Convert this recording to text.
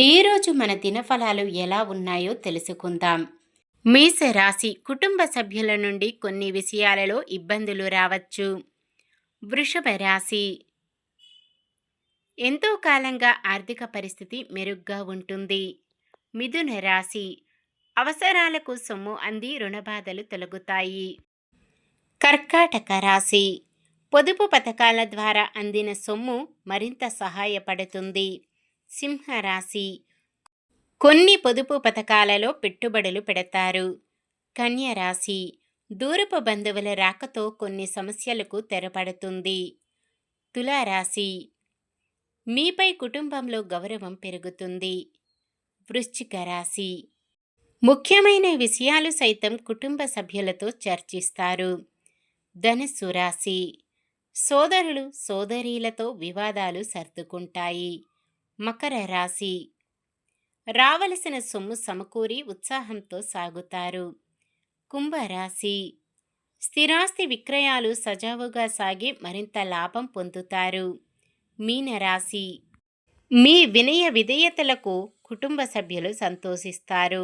ఈరోజు మన దినఫలాలు ఎలా ఉన్నాయో తెలుసుకుందాం. మేషరాశి కుటుంబ సభ్యుల నుండి కొన్ని విషయాలలో ఇబ్బందులు రావచ్చు. వృషభ రాశి ఎంతో కాలంగా ఆర్థిక పరిస్థితి మెరుగ్గా ఉంటుంది. మిథున రాశి అవసరాలకు సొమ్ము అంది రుణబాధలు తొలగుతాయి. కర్కాటక రాశి పొదుపు పథకాల ద్వారా అందిన సొమ్ము మరింత సహాయపడుతుంది. సింహరాశి కొన్ని పొదుపు పథకాలలో పెట్టుబడులు పెడతారు. కన్య రాశి దూరపు బంధువుల రాకతో కొన్ని సమస్యలకు తెరపడుతుంది. తులారాశి మీపై కుటుంబంలో గౌరవం పెరుగుతుంది. వృశ్చిక రాశి ముఖ్యమైన విషయాలు సైతం కుటుంబ సభ్యులతో చర్చిస్తారు. ధనుస్సు రాశి సోదరులు సోదరీలతో వివాదాలు సర్దుకుంటాయి. మకర రాశి రావలసిన సొమ్ము సమకూరి ఉత్సాహంతో సాగుతారు. కుంభరాశి స్థిరాస్తి విక్రయాలు సజావుగా సాగి మరింత లాభం పొందుతారు. మీనరాశి మీ వినయ విధేయతలకు కుటుంబ సభ్యులు సంతోషిస్తారు.